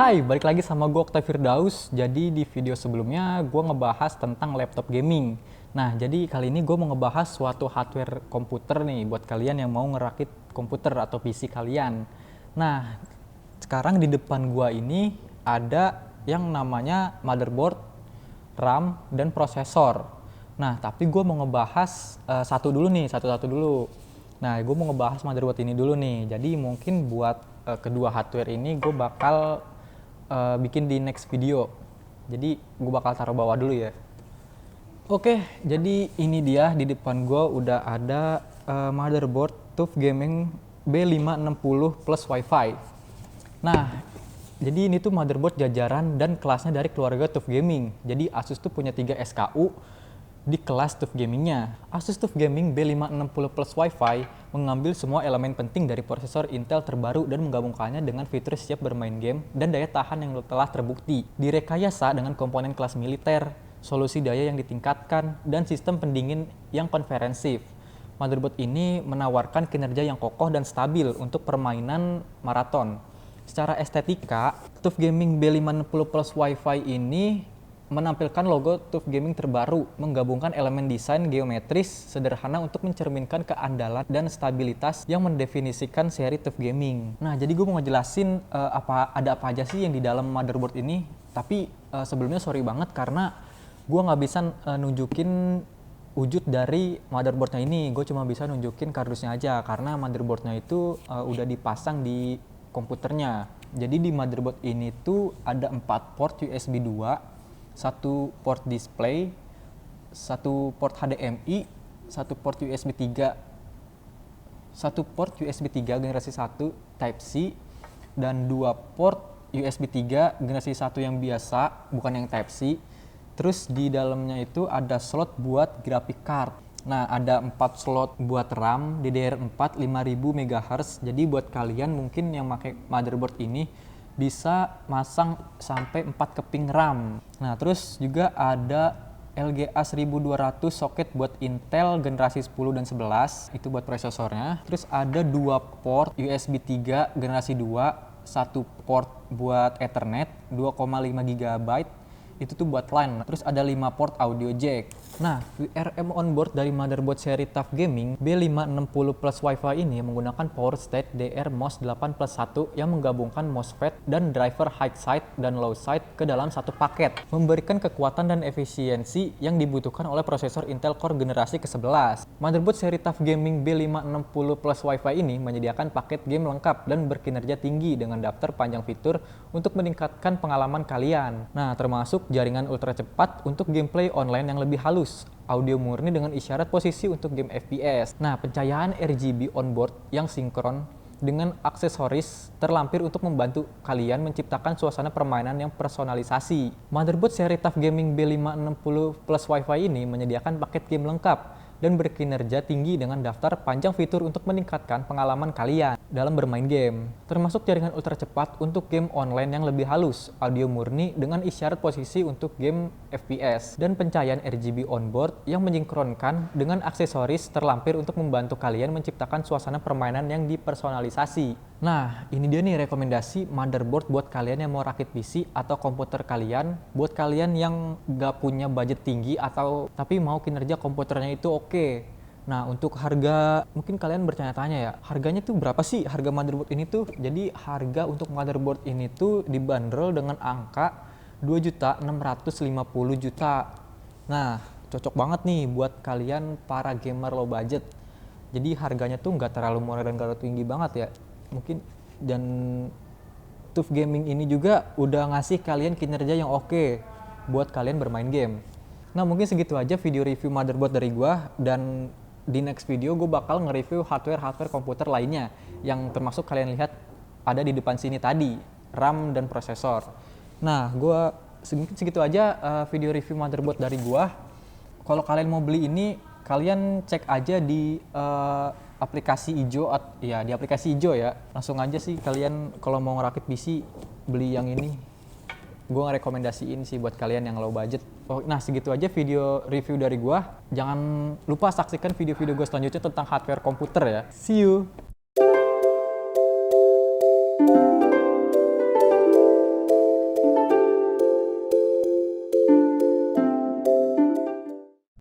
Hai, balik lagi sama gue Okta Firdaus. Jadi di video sebelumnya gue ngebahas tentang laptop gaming. Nah, jadi kali ini gue mau ngebahas suatu hardware komputer nih buat kalian yang mau ngerakit komputer atau PC kalian. Nah, sekarang di depan gue ini ada yang namanya motherboard, RAM, dan prosesor. Nah, tapi gue mau ngebahas satu dulu nih, satu-satu dulu. Nah, gue mau ngebahas motherboard ini dulu nih. Jadi mungkin buat kedua hardware ini gue bakal bikin di next video. Jadi gue bakal taruh bawah dulu ya. Oke, jadi ini dia di depan gue udah ada motherboard TUF Gaming B560 plus Wi-Fi. Nah, jadi ini tuh motherboard jajaran dan kelasnya dari keluarga TUF Gaming. Jadi Asus tuh punya 3 SKU di kelas TUF Gamingnya. Asus TUF Gaming B560 Plus Wi-Fi mengambil semua elemen penting dari prosesor Intel terbaru dan menggabungkannya dengan fitur siap bermain game dan daya tahan yang telah terbukti. Direkayasa dengan komponen kelas militer, solusi daya yang ditingkatkan, dan sistem pendingin yang konferensif. Motherboard ini menawarkan kinerja yang kokoh dan stabil untuk permainan maraton. Secara estetika, TUF Gaming B560 Plus Wi-Fi ini menampilkan logo TUF Gaming terbaru, menggabungkan elemen desain geometris sederhana untuk mencerminkan keandalan dan stabilitas yang mendefinisikan seri TUF Gaming. Nah, jadi gue mau ngejelasin ada apa aja sih yang di dalam motherboard ini. Tapi sebelumnya sorry banget karena gue nggak bisa nunjukin wujud dari motherboardnya ini. Gue cuma bisa nunjukin kardusnya aja karena motherboardnya itu udah dipasang di komputernya. Jadi di motherboard ini tuh ada 4 port USB 2, satu port display, satu port HDMI, satu port USB 3, satu port USB 3 generasi 1 Type-C, dan 2 port USB 3 generasi 1 yang biasa, bukan yang Type-C. Terus di dalamnya itu ada slot buat graphic card. Nah, ada 4 slot buat RAM DDR4 5000 MHz. Jadi buat kalian mungkin yang pakai motherboard ini bisa masang sampai 4 keping RAM. Nah, terus juga ada LGA 1200 soket buat Intel generasi 10 dan 11, itu buat prosesornya. Terus ada 2 port USB 3 generasi 2, satu port buat Ethernet 2,5 GB, itu tuh buat LAN. Terus ada 5 port audio jack. Nah, VRM onboard dari motherboard seri TUF Gaming B560 Plus Wi-Fi ini menggunakan power state DR-MOS 8+1 yang menggabungkan MOSFET dan driver high side dan low side ke dalam satu paket, memberikan kekuatan dan efisiensi yang dibutuhkan oleh prosesor Intel Core generasi ke-11. Motherboard seri TUF Gaming B560 Plus Wi-Fi ini menyediakan paket game lengkap dan berkinerja tinggi dengan daftar panjang fitur untuk meningkatkan pengalaman kalian. Nah, termasuk jaringan ultra cepat untuk gameplay online yang lebih halus, audio murni dengan isyarat posisi untuk game FPS. Nah, pencahayaan RGB onboard yang sinkron dengan aksesoris terlampir untuk membantu kalian menciptakan suasana permainan yang personalisasi. Motherboard seri TUF Gaming B560 Plus Wi-Fi ini menyediakan paket game lengkap dan berkinerja tinggi dengan daftar panjang fitur untuk meningkatkan pengalaman kalian dalam bermain game, termasuk jaringan ultra cepat untuk game online yang lebih halus, audio murni dengan isyarat posisi untuk game FPS, dan pencahayaan RGB onboard yang mensinkronkan dengan aksesoris terlampir untuk membantu kalian menciptakan suasana permainan yang dipersonalisasi. Nah, ini dia nih rekomendasi motherboard buat kalian yang mau rakit PC atau komputer kalian, buat kalian yang gak punya budget tinggi atau tapi mau kinerja komputernya itu oke. Nah, untuk harga, mungkin kalian bertanya-tanya ya, harganya tuh berapa sih harga motherboard ini tuh? Jadi harga untuk motherboard ini tuh dibanderol dengan angka 2.650.000.000. Nah, cocok banget nih buat kalian para gamer low budget. Jadi harganya tuh nggak terlalu murah dan nggak terlalu tinggi banget ya. Mungkin, dan TUF Gaming ini juga udah ngasih kalian kinerja yang oke buat kalian bermain game. Nah, mungkin segitu aja video review motherboard dari gua, dan di next video gue bakal nge-review hardware komputer lainnya yang termasuk kalian lihat ada di depan sini tadi, RAM dan prosesor. Nah, gua segitu aja video review motherboard dari gua. Kalau kalian mau beli ini, kalian cek aja di aplikasi ijo, ya di aplikasi ijo ya. Langsung aja sih kalian kalau mau ngerakit PC beli yang ini. Gue ngerekomendasiin sih buat kalian yang low budget. Nah, segitu aja video review dari gue. Jangan lupa saksikan video-video gue selanjutnya tentang hardware komputer ya. See you!